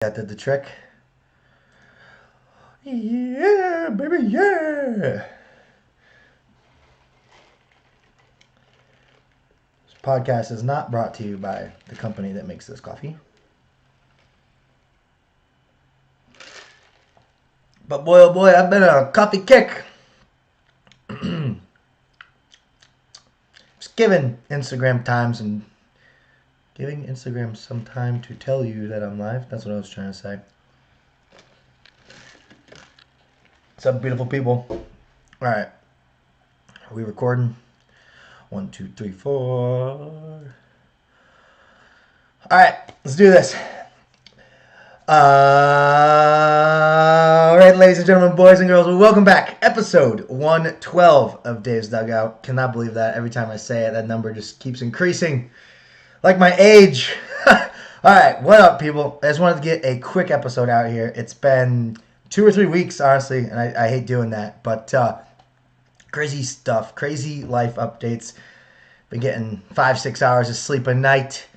That did the trick. Yeah, baby, yeah. This podcast is not brought to you by the company that makes this coffee. But boy, oh boy, I've been on a coffee kick. Just giving Instagram some time to tell you that I'm live. That's what I was trying to say. What's up, beautiful people? All right. Are we recording? 1, 2, 3, 4. All right, let's do this. All right, ladies and gentlemen, boys and girls, welcome back. Episode 112 of Dave's Dugout. Cannot believe that. Every time I say it, that number just keeps increasing. Like my age. All right, what up, people? I just wanted to get a quick episode out here. It's been 2 or 3 weeks, honestly, and I hate doing that. But crazy stuff, crazy life updates. Been getting 5-6 hours of sleep a night.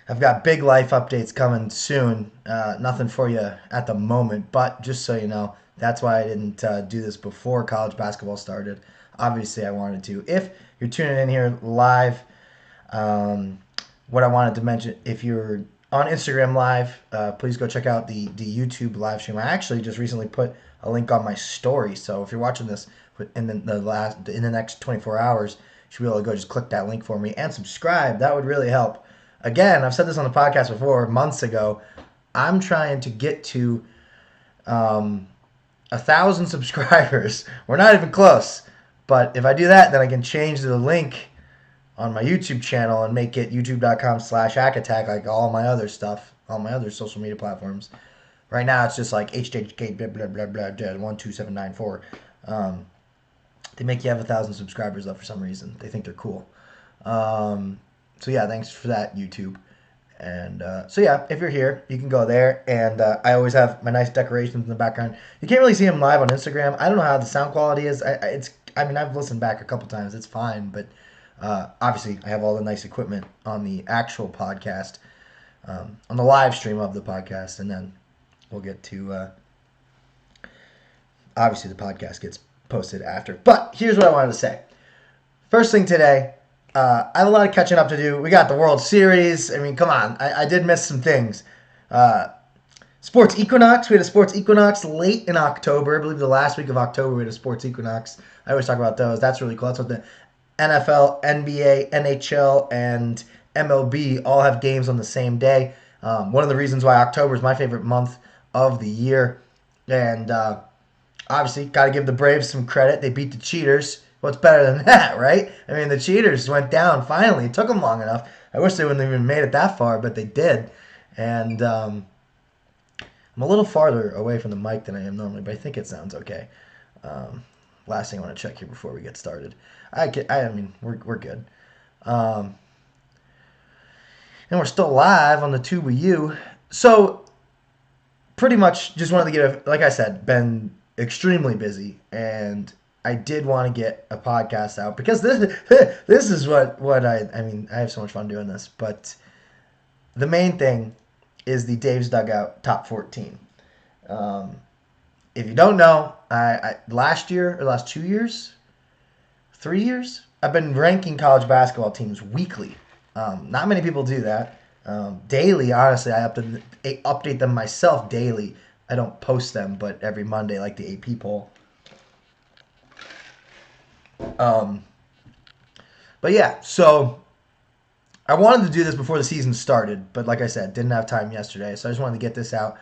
I've got big life updates coming soon. Nothing for you at the moment, but just so you know, that's why I didn't do this before college basketball started. Obviously, I wanted to. If you're tuning in here live, what I wanted to mention, if you're on Instagram Live, please go check out the YouTube live stream. I actually just recently put a link on my story, so if you're watching this in the next 24 hours, you should be able to go just click that link for me and subscribe. That would really help. Again, I've said this on the podcast before, months ago. I'm trying to get to 1,000 subscribers. We're not even close. But if I do that, then I can change the link on my YouTube channel and make it youtube.com/hackattack like all my other stuff, all my other social media platforms. Right now, it's just like HJK blah, blah, blah, blah, 12794. They make you have 1,000 subscribers, though, for some reason. They think they're cool. So yeah, thanks for that, YouTube. And so yeah, if you're here, you can go there. And I always have my nice decorations in the background. You can't really see them live on Instagram. I don't know how the sound quality is. I've listened back a couple times. It's fine, but obviously I have all the nice equipment on the actual podcast, on the live stream of the podcast, and then we'll get to obviously the podcast gets posted after. But here's what I wanted to say. First thing today. I have a lot of catching up to do. We got the World Series. I mean, come on. I did miss some things. Sports Equinox. We had a Sports Equinox late in October. I believe the last week of October we had a Sports Equinox. I always talk about those. That's really cool. That's what the NFL, NBA, NHL, and MLB all have games on the same day. One of the reasons why October is my favorite month of the year. And obviously, got to give the Braves some credit. They beat the Cheaters. What's better than that, right? I mean, the Cheaters went down finally. It took them long enough. I wish they wouldn't have even made it that far, but they did. And I'm a little farther away from the mic than I am normally, but I think it sounds okay. Last thing I want to check here before we get started. I mean, we're good. And we're still live on the Tube with you. So, pretty much just wanted to get like I said, been extremely busy, and I did want to get a podcast out because this is what I mean, I have so much fun doing this, but the main thing is the Dave's Dugout Top 14. If you don't know, I last 2 years, 3 years, I've been ranking college basketball teams weekly. Not many people do that. Daily, honestly, I update them myself daily. I don't post them, but every Monday, like the AP poll. But yeah, so I wanted to do this before the season started, but like I said, didn't have time yesterday, so I just wanted to get this out.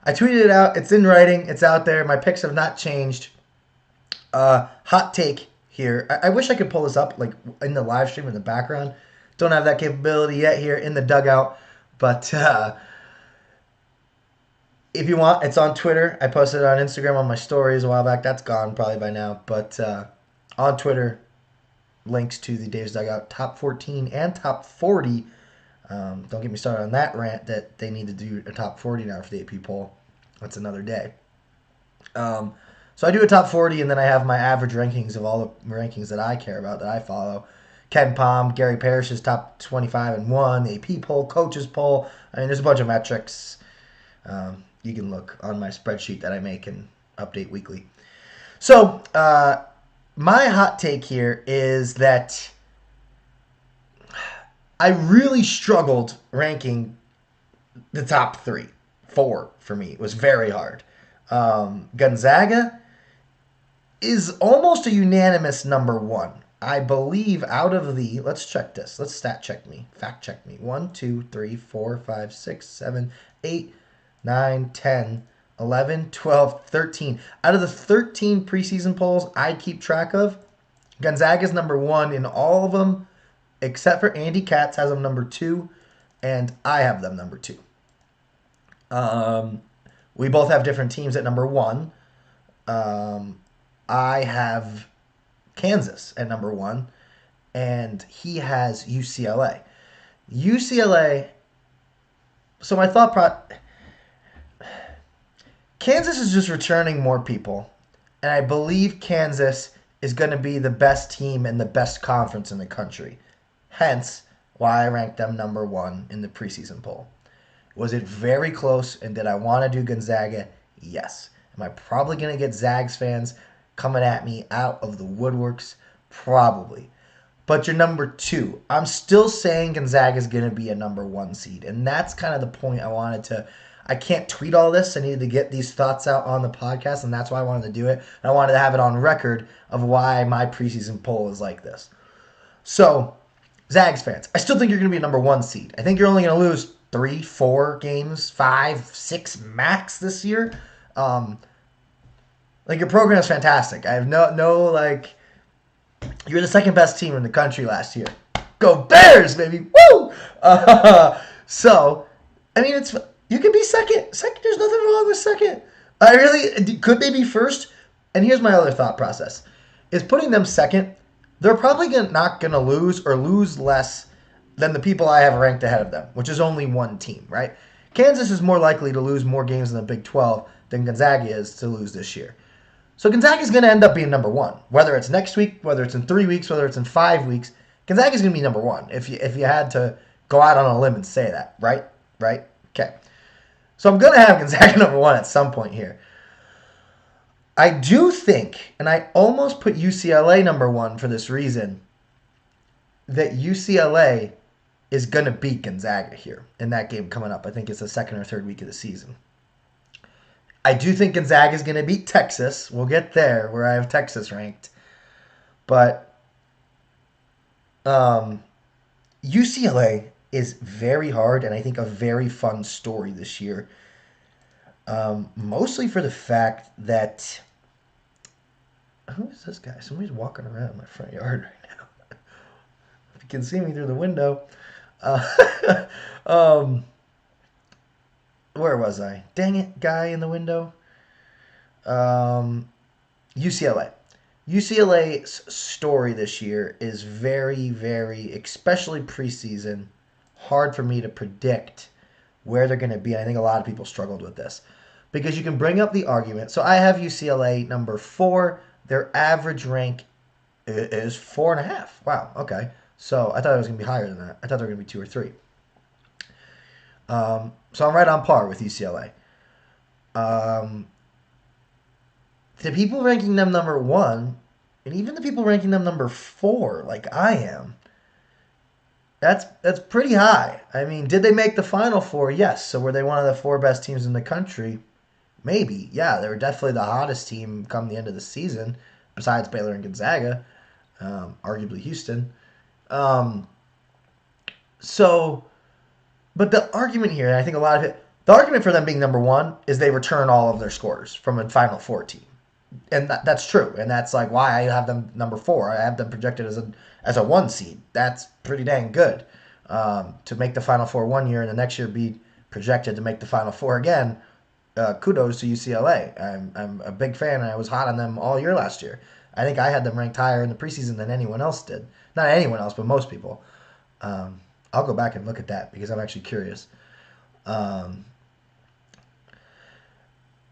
I tweeted it out. It's in writing. It's out there. My picks have not changed. Hot take here. I wish I could pull this up like in the live stream in the background. Don't have that capability yet here in the dugout, but if you want, it's on Twitter. I posted it on Instagram on my stories a while back. That's gone probably by now, but on Twitter, links to the Dave's Dugout Top 14 and Top 40. Don't get me started on that rant that they need to do a Top 40 now for the AP poll. That's another day. So I do a Top 40, and then I have my average rankings of all the rankings that I care about, that I follow. Ken Palm, Gary Parrish's Top 25 and 1, the AP poll, Coaches poll. I mean, there's a bunch of metrics. You can look on my spreadsheet that I make and update weekly. So, my hot take here is that I really struggled ranking the top three. Four for me. It was very hard. Gonzaga is almost a unanimous number one. I believe out of the, let's check this. Let's stat check me. Fact check me. 1, 2, 3, 4, 5, 6, 7, 8, 9, 10, 11, 12, 13. Out of the 13 preseason polls I keep track of, Gonzaga's number one in all of them, except for Andy Katz has them number two, and I have them number two. We both have different teams at number one. I have Kansas at number one, and he has UCLA. UCLA. So my Kansas is just returning more people, and I believe Kansas is going to be the best team and the best conference in the country. Hence, why I ranked them number one in the preseason poll. Was it very close, and did I want to do Gonzaga? Yes. Am I probably going to get Zags fans coming at me out of the woodworks? Probably. But you're number two. I'm still saying Gonzaga is going to be a number one seed, and that's kind of the point I wanted to. I can't tweet all this. I needed to get these thoughts out on the podcast, and that's why I wanted to do it. And I wanted to have it on record of why my preseason poll is like this. So, Zags fans, I still think you're going to be a number one seed. I think you're only going to lose 3, 4 games, 5, 6 max this year. Your program is fantastic. I have no you're the second best team in the country last year. Go Bears, baby! Woo! So, I mean, you can be second. Second, there's nothing wrong with second. Could they be first? And here's my other thought process: is putting them second. They're probably not going to lose or lose less than the people I have ranked ahead of them, which is only one team, right? Kansas is more likely to lose more games in the Big 12 than Gonzaga is to lose this year. So Gonzaga is going to end up being number one. Whether it's next week, whether it's in 3 weeks, whether it's in 5 weeks, Gonzaga is going to be number one if you had to go out on a limb and say that, right? Right? Okay. So I'm going to have Gonzaga number one at some point here. I do think, and I almost put UCLA number one for this reason, that UCLA is going to beat Gonzaga here in that game coming up. I think it's the second or third week of the season. I do think Gonzaga is going to beat Texas. We'll get there where I have Texas ranked. But UCLA is very hard and I think a very fun story this year. Mostly for the fact that... Who is this guy? Somebody's walking around my front yard right now. If you can see me through the window. Where was I? Dang it, guy in the window. UCLA. UCLA's story this year is very, very, especially preseason, hard for me to predict where they're going to be. I think a lot of people struggled with this. Because you can bring up the argument. So I have UCLA number 4. Their average rank is 4.5. Wow, okay. So I thought it was going to be higher than that. I thought they were going to be 2 or 3. So I'm right on par with UCLA. The people ranking them number 1, and even the people ranking them number 4, like I am, that's pretty high. I mean, did they make the Final Four? Yes. So were they one of the 4 best teams in the country? Maybe. Yeah, they were definitely the hottest team come the end of the season, besides Baylor and Gonzaga, arguably Houston. But the argument here, and I think a lot of it, the argument for them being number 1 is they return all of their scorers from a Final Four team. And that's true. And that's like why I have them number 4. I have them projected as a 1 seed. That's pretty dang good. To make the Final Four 1 year and the next year be projected to make the Final Four again, kudos to UCLA. I'm a big fan, and I was hot on them all year last year. I think I had them ranked higher in the preseason than anyone else did. Not anyone else, but most people. I'll go back and look at that because I'm actually curious. The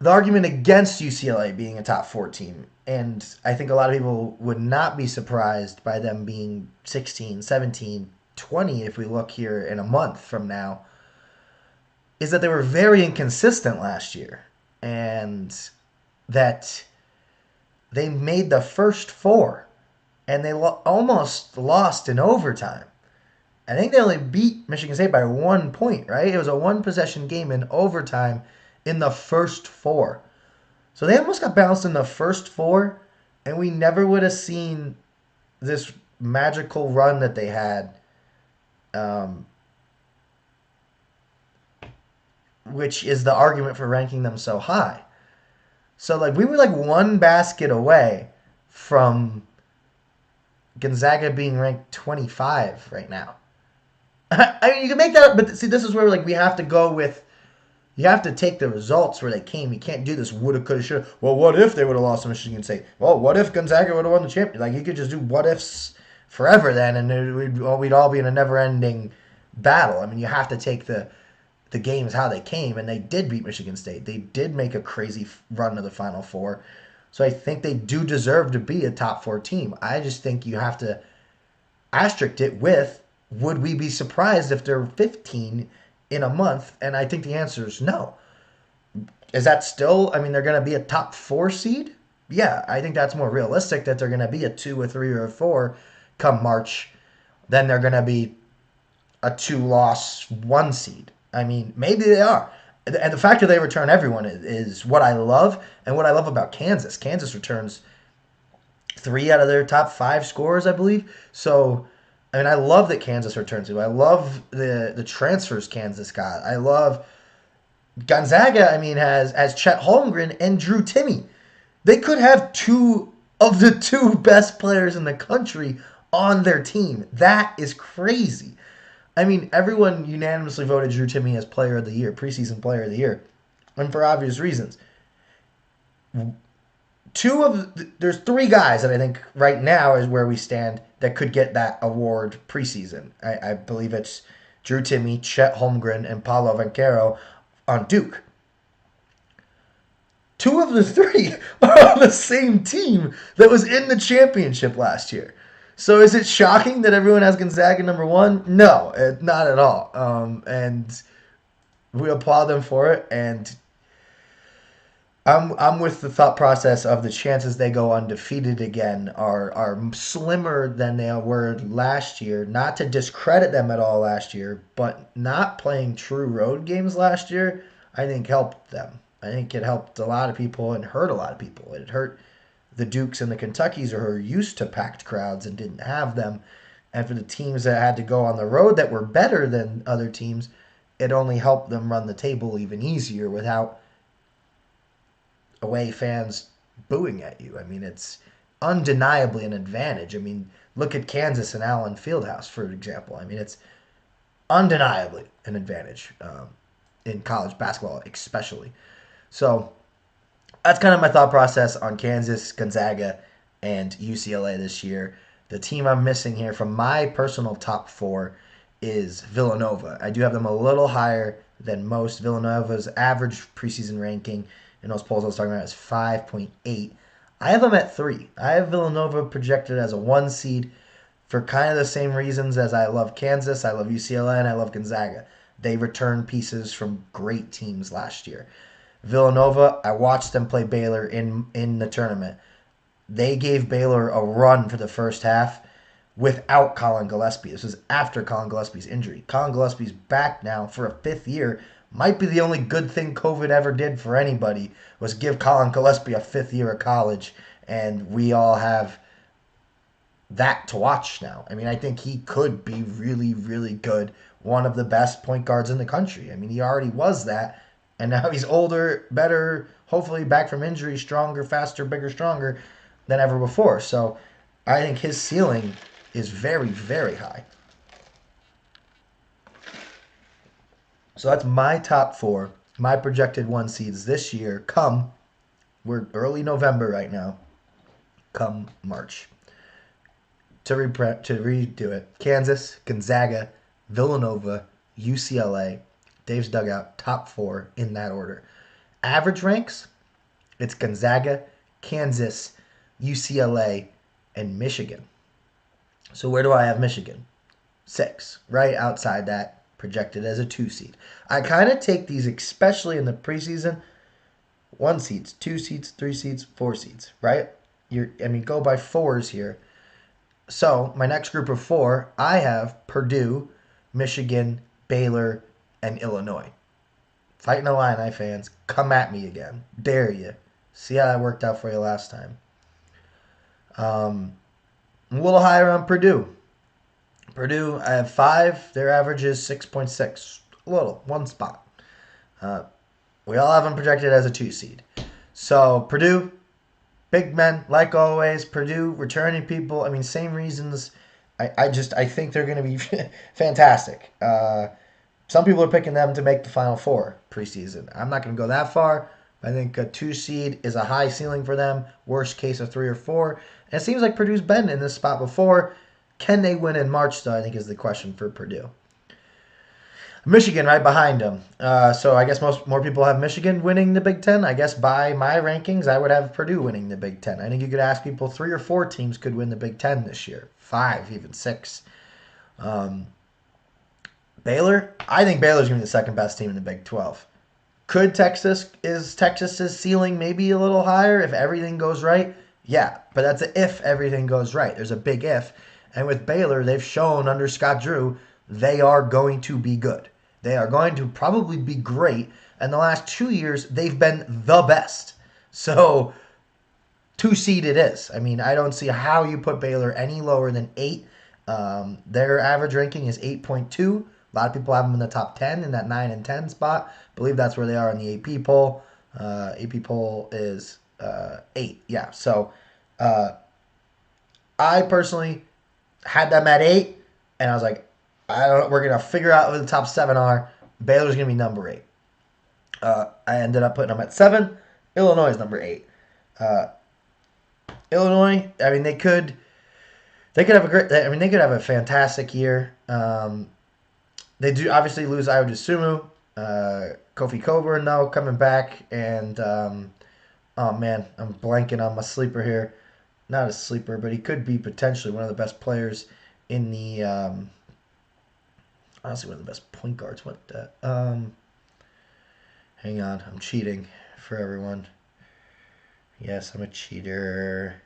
argument against UCLA being a top 4 team, and I think a lot of people would not be surprised by them being 16, 17, 20 if we look here in a month from now. is that they were very inconsistent last year, and that they made the first four, and they almost lost in overtime. I think they only beat Michigan State by 1 point, right? It was a one possession game in overtime in the first four. So they almost got bounced in the first four, and we never would have seen this magical run that they had, um, which is the argument for ranking them so high. So like we were like one basket away from Gonzaga being ranked 25 right now. I mean, you can make that, but see, this is where like we have to go with. You have to take the results where they came. You can't do this woulda, coulda, shoulda. Well, what if they would have lost to Michigan State? Well, what if Gonzaga would have won the championship? Like you could just do what ifs forever then, and we'd all be in a never-ending battle. I mean, you have to take the games how they came, and they did beat Michigan State. They did make a crazy run to the Final Four. So I think they do deserve to be a top four team. I just think you have to asterisk it with, would we be surprised if they're 15 in a month? And I think the answer is no. Is that still, I mean, they're going to be a top four seed? Yeah, I think that's more realistic that they're going to be a 2, a 3, or a 4 come March than they're going to be a 2-loss 1 seed. I mean, maybe they are. And the fact that they return everyone is what I love, and what I love about Kansas. Kansas returns 3 out of their top 5 scorers, I believe. So, I mean, I love that Kansas returns it. I love the transfers Kansas got. I love Gonzaga. I mean, has Chet Holmgren and Drew Timme. They could have 2 of the 2 best players in the country on their team. That is crazy. I mean, everyone unanimously voted Drew Timme as Player of the Year, preseason Player of the Year, and for obvious reasons. There's 3 guys that I think right now is where we stand that could get that award preseason. I believe it's Drew Timme, Chet Holmgren, and Paolo Banchero on Duke. 2 of the 3 are on the same team that was in the championship last year. So is it shocking that everyone has Gonzaga number 1? No, not at all. And we applaud them for it. And I'm with the thought process of the chances they go undefeated again are slimmer than they were last year. Not to discredit them at all last year, but not playing true road games last year, I think helped them. I think it helped a lot of people and hurt a lot of people. It hurt the Dukes and the Kentuckys, who are used to packed crowds and didn't have them. And for the teams that had to go on the road that were better than other teams, it only helped them run the table even easier without away fans booing at you. I mean, it's undeniably an advantage. I mean, look at Kansas and Allen Fieldhouse, for example. I mean, it's undeniably an advantage in college basketball, especially. So that's kind of my thought process on Kansas, Gonzaga, and UCLA this year. The team I'm missing here from my personal top 4 is Villanova. I do have them a little higher than most. Villanova's average preseason ranking in those polls I was talking about is 5.8. I have them at 3. I have Villanova projected as a 1 seed for kind of the same reasons as I love Kansas, I love UCLA, and I love Gonzaga. They returned pieces from great teams last year. Villanova, I watched them play Baylor in the tournament. They gave Baylor a run for the first half without Colin Gillespie. This was after Colin Gillespie's injury. Colin Gillespie's back now for a 5th year. Might be the only good thing COVID ever did for anybody was give Colin Gillespie a 5th year of college, and we all have that to watch now. I mean, I think he could be really, really good. One of the best point guards in the country. I mean, he already was that. And now he's older, better, hopefully back from injury, stronger, faster, bigger, stronger than ever before. So I think his ceiling is very, very high. So that's my top 4, my projected 1 seeds this year we're early November right now, come March. To redo it, Kansas, Gonzaga, Villanova, UCLA, Dave's Dugout, top 4 in that order. Average ranks, it's Gonzaga, Kansas, UCLA, and Michigan. So where do I have Michigan? 6, right outside that projected as a 2 seed. I kind of take these, especially in the preseason, 1 seeds, 2 seeds, 3 seeds, 4 seeds, right? Go by fours here. So my next group of 4, I have Purdue, Michigan, Baylor, and Illinois. Fighting Illini fans, come at me again. Dare you. See how that worked out for you last time. I'm a little higher on Purdue. Purdue, I have 5. Their average is 6.6. A little, 1 spot. We all have them projected as a 2 seed. So Purdue, big men, like always. Purdue, returning people. Same reasons. I think they're going to be fantastic. Some people are picking them to make the Final Four preseason. I'm not going to go that far. I think a 2 seed is a high ceiling for them. Worst case, a 3 or 4. And it seems like Purdue's been in this spot before. Can they win in March, though, I think is the question for Purdue. Michigan right behind them. So I guess more people have Michigan winning the Big Ten. I guess by my rankings, I would have Purdue winning the Big Ten. I think you could ask people 3 or 4 teams could win the Big Ten this year. 5, even 6. Baylor, I think Baylor's going to be the second best team in the Big 12. Is Texas's ceiling maybe a little higher if everything goes right? Yeah, but that's an if everything goes right. There's a big if. And with Baylor, they've shown under Scott Drew they are going to be good. They are going to probably be great. And the last 2 years, they've been the best. So 2 seed it is. I don't see how you put Baylor any lower than 8. Their average ranking is 8.2. A lot of people have them in the top 10 in that 9 and 10 spot. I believe that's where they are in the AP poll. AP poll is 8. Yeah. So I personally had them at 8, and I was like, I don't know. We're gonna figure out who the top 7 are. Baylor's gonna be number 8. I ended up putting them at 7. Illinois is number 8. Illinois. They could have a great. They could have a fantastic year. They do obviously lose Ayo Dosunmu, Kofi Coburn now coming back, and oh man, I'm blanking on my sleeper here. Not a sleeper, but he could be potentially one of the best players in the. Honestly, one of the best point guards. What the? Hang on, I'm cheating for everyone. Yes, I'm a cheater.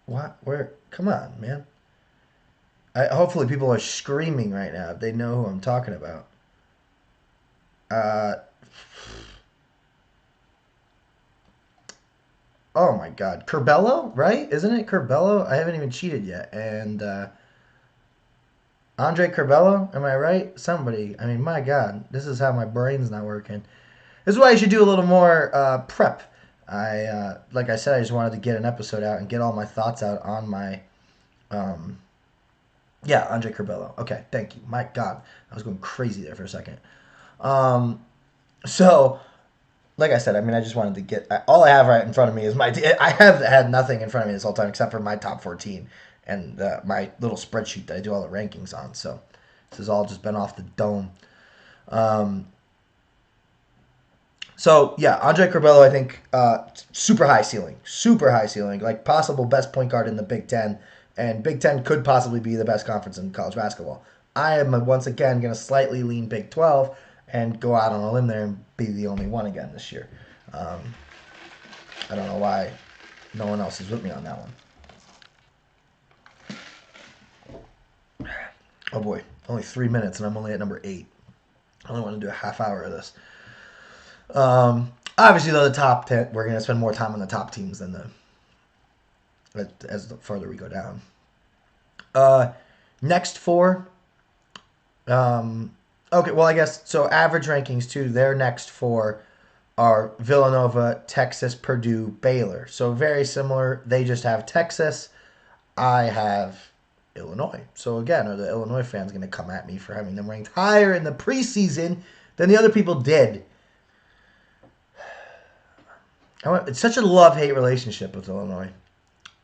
What? Where? Come on, man. Hopefully people are screaming right now if they know who I'm talking about. Oh my God, Curbelo, right? Isn't it Curbelo? I haven't even cheated yet. And Andre Curbelo, am I right? Somebody. My God, this is how my brain's not working. This is why I should do a little more prep. Like I said, I just wanted to get an episode out and get all my thoughts out on my, Andre Curbelo. Okay, thank you. My God, I was going crazy there for a second. So, like I said, I just wanted to get all I have right in front of me is I have had nothing in front of me this whole time except for my top 14 and my little spreadsheet that I do all the rankings on. So, this has all just been off the dome. Andre Curbelo, I think, super high ceiling, like possible best point guard in the Big Ten, and Big Ten could possibly be the best conference in college basketball. I am once again going to slightly lean Big 12 and go out on a limb there and be the only one again this year. I don't know why no one else is with me on that one. Oh boy, only 3 minutes and I'm only at number 8. I only want to do a half hour of this. Obviously, though, the top 10, we're going to spend more time on the top teams than as the further we go down. Next 4. Okay, well, I guess, so average rankings, too, their next 4 are Villanova, Texas, Purdue, Baylor. So very similar. They just have Texas. I have Illinois. So, again, are the Illinois fans going to come at me for having them ranked higher in the preseason than the other people did? It's such a love-hate relationship with Illinois.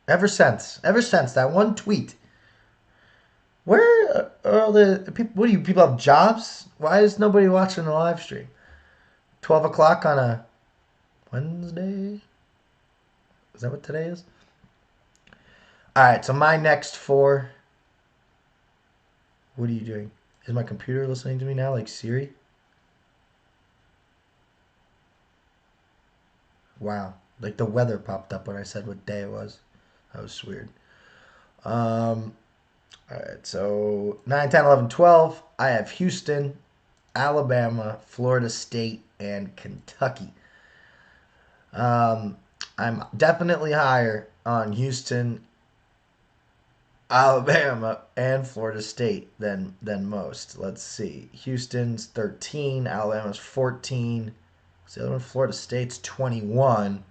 Ever since that one tweet. Where are all the people? What do you people have jobs? Why is nobody watching the live stream? 12 o'clock on a Wednesday? Is that what today is? All right, so my next 4. What are you doing? Is my computer listening to me now, like Siri? Wow. Like the weather popped up when I said what day it was. That was weird. Um, all right, so 9, 10, 11, 12. I have Houston, Alabama, Florida State, and Kentucky. Um, I'm definitely higher on Houston, Alabama, and Florida State than most. Let's see. Houston's 13, Alabama's 14. What's the other one? Florida State's 21,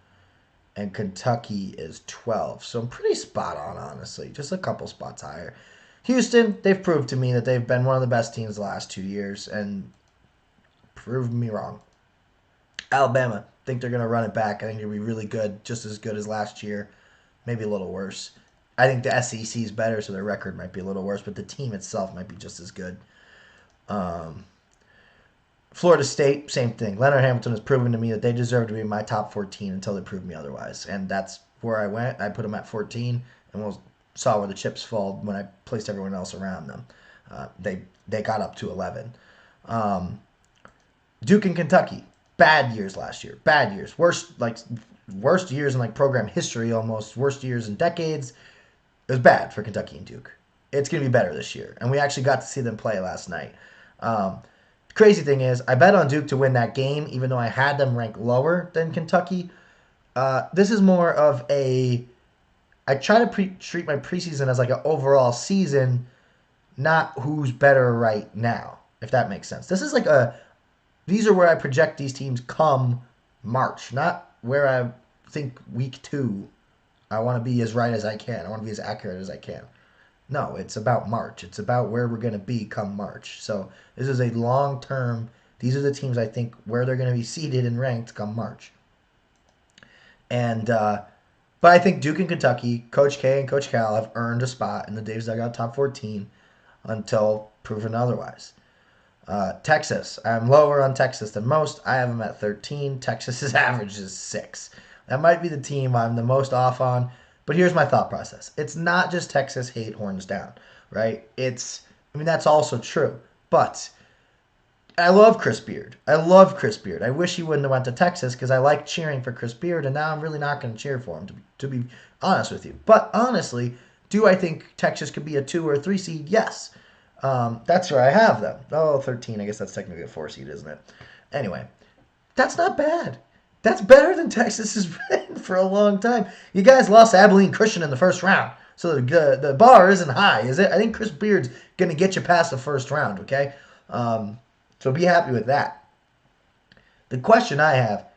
and Kentucky is 12. So I'm pretty spot on, honestly. Just a couple spots higher. Houston, they've proved to me that they've been one of the best teams the last 2 years and proved me wrong. Alabama, think they're going to run it back. I think they'll be really good, just as good as last year, maybe a little worse. I think the SEC is better, so their record might be a little worse, but the team itself might be just as good. Um, Florida State, same thing. Leonard Hamilton has proven to me that they deserve to be in my top 14 until they prove me otherwise. And that's where I went. I put them at 14, and we'll saw where the chips fall when I placed everyone else around them. They got up to 11. Um, Duke and Kentucky, bad years last year. Bad years. Worst years in like program history almost. Worst years in decades. It was bad for Kentucky and Duke. It's going to be better this year. And we actually got to see them play last night. Um, Crazy thing is, I bet on Duke to win that game, even though I had them ranked lower than Kentucky. This is more of a. I try to treat my preseason as like an overall season, not who's better right now, if that makes sense. This is like a. These are where I project these teams come March, not where I think week 2. I want to be as right as I can. I want to be as accurate as I can. No, it's about March. It's about where we're going to be come March. So this is a long term. These are the teams I think where they're going to be seeded and ranked come March. And but I think Duke and Kentucky, Coach K and Coach Cal have earned a spot in the Dave's Dugout top 14 until proven otherwise. Texas, I'm lower on Texas than most. I have them at 13. Texas's average is 6. That might be the team I'm the most off on. But here's my thought process. It's not just Texas hate horns down, right? That's also true. But I love Chris Beard. I wish he wouldn't have went to Texas because I like cheering for Chris Beard, and now I'm really not going to cheer for him, to be honest with you. But honestly, do I think Texas could be a 2 or a 3 seed? Yes. That's where I have them. Oh, 13. I guess that's technically a 4 seed, isn't it? Anyway, that's not bad. That's better than Texas has been for a long time. You guys lost Abilene Christian in the first round. So the bar isn't high, is it? I think Chris Beard's going to get you past the first round, okay? So be happy with that. The question I have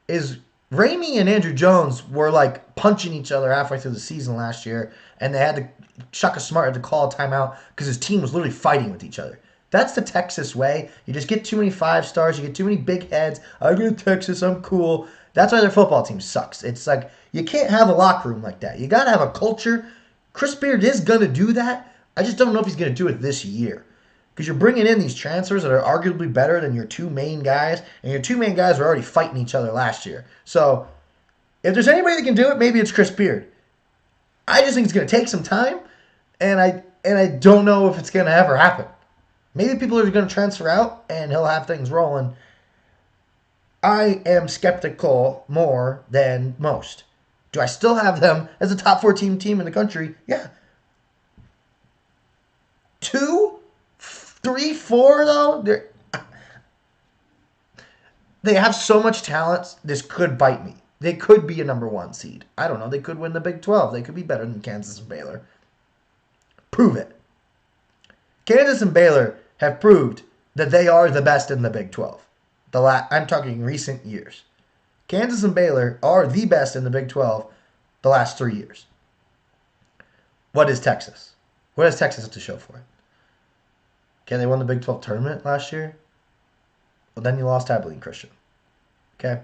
is Ramey and Andrew Jones were like punching each other halfway through the season last year, and they had to Shaka Smart had to call a timeout because his team was literally fighting with each other. That's the Texas way. You just get too many 5 stars. You get too many big heads. I go to Texas. I'm cool. That's why their football team sucks. It's like you can't have a locker room like that. You got to have a culture. Chris Beard is going to do that. I just don't know if he's going to do it this year. Because you're bringing in these transfers that are arguably better than your 2 main guys. And your 2 main guys were already fighting each other last year. So if there's anybody that can do it, maybe it's Chris Beard. I just think it's going to take some time. And I don't know if it's going to ever happen. Maybe people are going to transfer out and he'll have things rolling. I am skeptical more than most. Do I still have them as a top 14 team in the country? Yeah. 2, 3, 4 though? They have so much talent, this could bite me. They could be a number 1 seed. I don't know. They could win the Big 12. They could be better than Kansas and Baylor. Prove it. Kansas and Baylor have proved that they are the best in the Big 12. I'm talking recent years. Kansas and Baylor are the best in the Big 12 the last 3 years. What is Texas? What does Texas have to show for it? Okay, they won the Big 12 tournament last year. Well, then you lost Abilene Christian. Okay.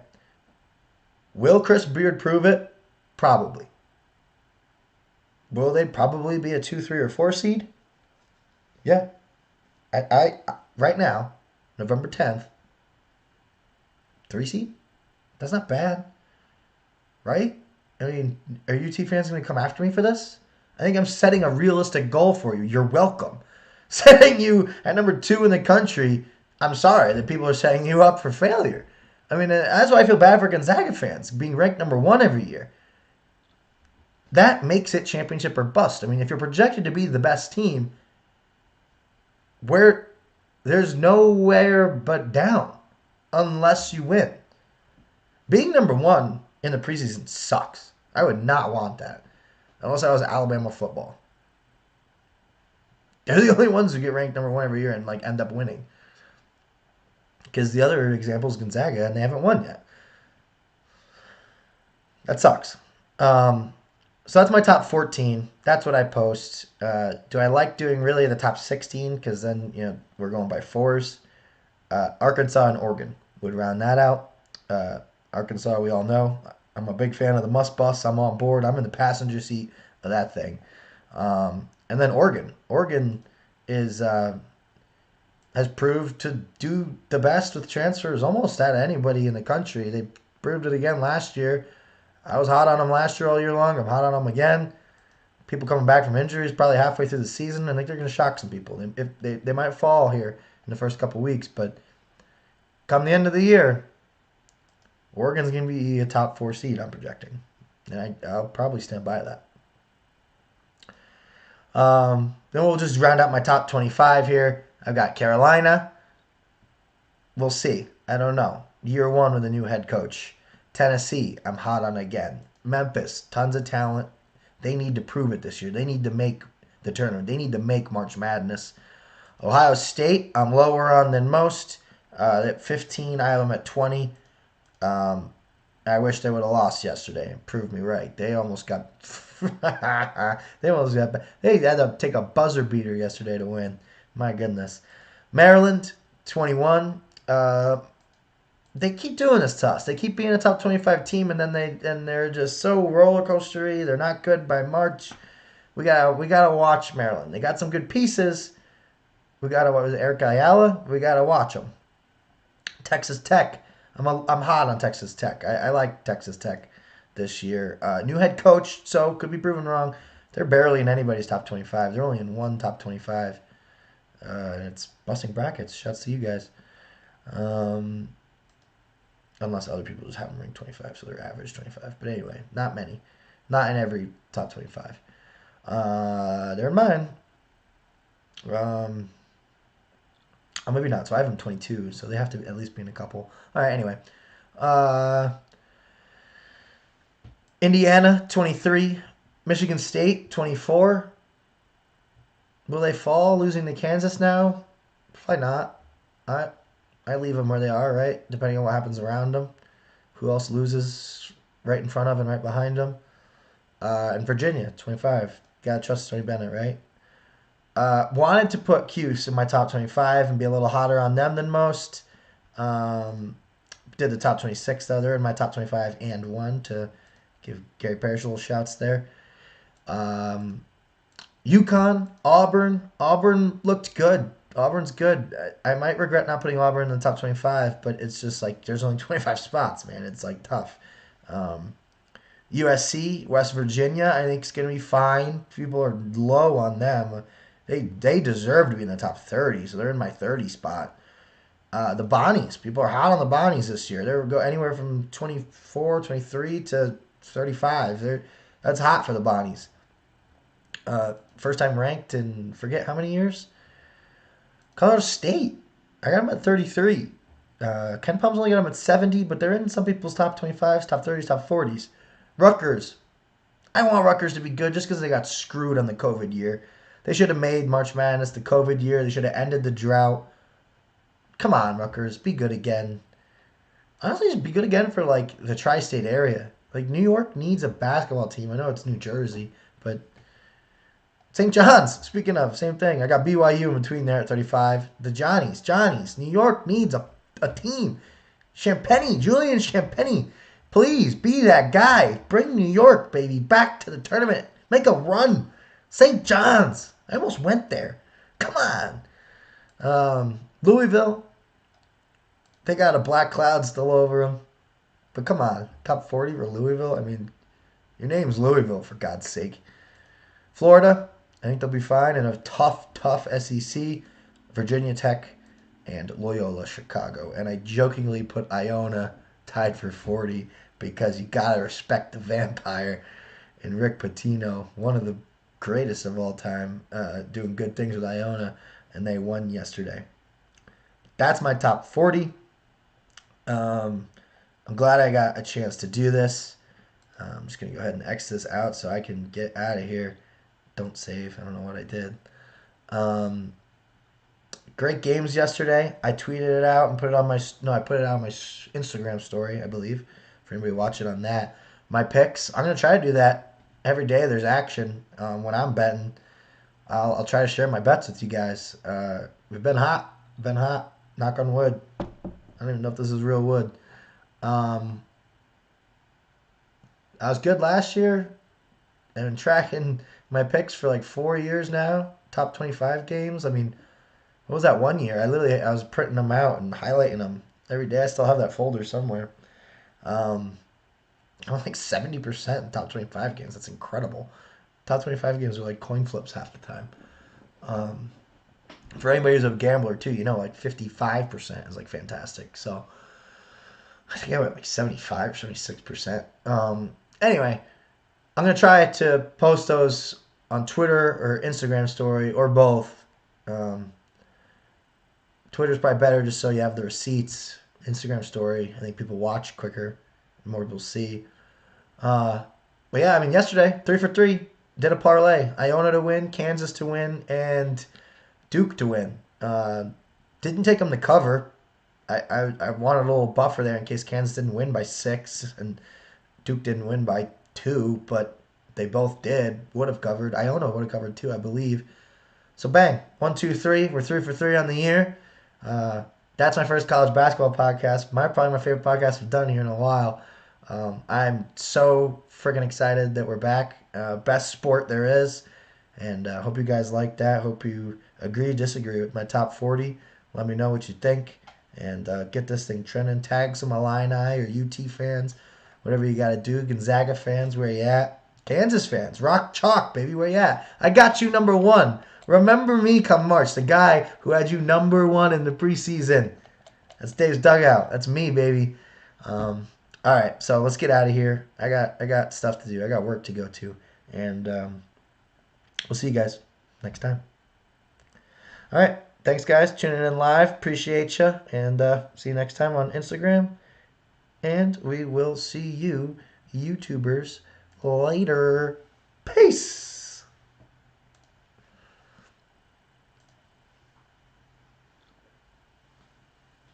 Will Chris Beard prove it? Probably. Will they probably be a 2, 3, or 4 seed? Yeah. I right now, November 10th, 3 seed? That's not bad. Right? I mean, are UT fans going to come after me for this? I think I'm setting a realistic goal for you. You're welcome. setting you at number 2 in the country. I'm sorry that people are setting you up for failure. I mean, that's why I feel bad for Gonzaga fans being ranked number 1 every year. That makes it championship or bust. I mean, if you're projected to be the best team, where there's nowhere but down unless you win. Being number 1 in the preseason sucks. I would not want that unless I was Alabama football. They're the only ones who get ranked number 1 every year and like end up winning. Because the other example is Gonzaga, and they haven't won yet. That sucks. So that's my top 14. That's what I post. Do I like doing really the top 16? Because then we're going by fours. Arkansas and Oregon would round that out. Arkansas, we all know. I'm a big fan of the Must Bus. I'm on board. I'm in the passenger seat of that thing. And then Oregon. Oregon has proved to do the best with transfers almost out of anybody in the country. They proved it again last year. I was hot on them last year all year long. I'm hot on them again. People coming back from injuries probably halfway through the season. I think they're going to shock some people. They might fall here in the first couple weeks, but come the end of the year, Oregon's going to be a top 4 seed, I'm projecting. And I'll probably stand by that. Then we'll just round out my top 25 here. I've got Carolina. We'll see. I don't know. Year 1 with a new head coach. Tennessee, I'm hot on again. Memphis, tons of talent. They need to prove it this year. They need to make the tournament. They need to make March Madness. Ohio State, I'm lower on than most. At 15, I have them at 20. I wish they would have lost yesterday and proved me right. They almost got they had to take a buzzer beater yesterday to win. My goodness. Maryland, 21. They keep doing this to us. They keep being a top 25 team, and then they're just so roller coastery. They're not good by March. We gotta watch Maryland. They got some good pieces. What was it, Eric Ayala? We gotta watch them. Texas Tech. I'm hot on Texas Tech. I like Texas Tech this year. New head coach, so could be proven wrong. They're barely in anybody's top 25. They're only in one top 25. It's busting brackets. Shouts to you guys. Unless other people just have them ranked 25, so they're average 25. But anyway, not many. Not in every top 25. They're mine. Maybe not. So I have them 22, so they have to at least be in a couple. All right, anyway. Indiana, 23. Michigan State, 24. Will they fall losing to Kansas now? Probably not. I leave them where they are, right? Depending on what happens around them. Who else loses right in front of and right behind them? And Virginia, 25. Gotta trust Tony Bennett, right? Wanted to put Cuse in my top 25 and be a little hotter on them than most. Did the top 26, though. They're in my top 25 and 1 to give Gary Parrish little shouts there. UConn, Auburn. Auburn looked good. Auburn's good. I might regret not putting Auburn in the top 25, but it's just like there's only 25 spots, man. It's like tough. USC, West Virginia, I think is going to be fine. People are low on them. They deserve to be in the top 30, so they're in my 30 spot. The Bonnies, people are hot on the Bonnies this year. They go anywhere from 24, 23 to 35. That's hot for the Bonnies. First time ranked in forget how many years. Colorado State, I got them at 33. Ken Palm's only got them at 70, but they're in some people's top 25s, top 30s, top 40s. Rutgers, I want Rutgers to be good just because they got screwed on the COVID year. They should have made March Madness the COVID year. They should have ended the drought. Come on, Rutgers, be good again. Honestly, just be good again for like the tri-state area. Like New York needs a basketball team. I know it's New Jersey, but St. John's, speaking of, same thing. I got BYU in between there at 35. The Johnnies. New York needs a team. Champagny, Julian Champagny. Please be that guy. Bring New York, baby, back to the tournament. Make a run. St. John's. I almost went there. Come on. Louisville. They got a black cloud still over them. But come on. Top 40 for Louisville? I mean, your name's Louisville, for God's sake. Florida. I think they'll be fine in a tough SEC, Virginia Tech, and Loyola Chicago. And I jokingly put Iona tied for 40 because you gotta respect the vampire and Rick Pitino, one of the greatest of all time, doing good things with Iona, and they won yesterday. That's my top 40. Um, I'm glad I got a chance to do this. I'm just going to go ahead and X this out so I can get out of here. Don't save. I don't know what I did. Um, Great games yesterday. I tweeted it out and put it on my I put it out on my Instagram story, I believe, for anybody watching on that. My picks. I'm gonna try to do that every day. There's action when I'm betting. I'll try to share my bets with you guys. We've been hot. Been hot. Knock on wood. I don't even know if this is real wood. Um, I was good last year. I've been tracking my picks for like 4 years now. Top 25 games. I mean, what was that one year? I was printing them out and highlighting them every day. I still have that folder somewhere. Um, I'm like 70% in top 25 games. That's incredible. Top 25 games are like coin flips half the time. Um, for anybody who's a gambler too, like 55% is like fantastic. So I think I went like 75 or 76%. Anyway, I'm gonna try to post those on Twitter or Instagram story or both. Um, Twitter's probably better just so you have the receipts. Instagram story, I think people watch quicker, more people see. Uh, but yeah, I mean, yesterday, 3 for 3, did a parlay. Iona to win, Kansas to win, and Duke to win. Didn't take them to cover. I wanted a little buffer there in case Kansas didn't win by 6 and Duke didn't win by 2, but they both did. Would have covered. Iona would have covered too, I believe. So bang, 1, 2, 3. We're 3 for 3 on the year. Uh, that's my first college basketball podcast. Probably my favorite podcast I've done here in a while. I'm so freaking excited that we're back. Best sport there is. And hope you guys like that. Hope you agree, disagree with my top 40. Let me know what you think. And get this thing trending. Tag some Illini or UT fans. Whatever you got to do. Gonzaga fans, where you at? Kansas fans, rock chalk, baby, where you at? I got you number 1. Remember me come March, the guy who had you number 1 in the preseason. That's Dave's Dugout. That's me, baby. All right, so let's get out of here. I got stuff to do. I got work to go to, and we'll see you guys next time. All right, thanks guys tuning in live. Appreciate you, and see you next time on Instagram. And we will see you, YouTubers, later. Peace.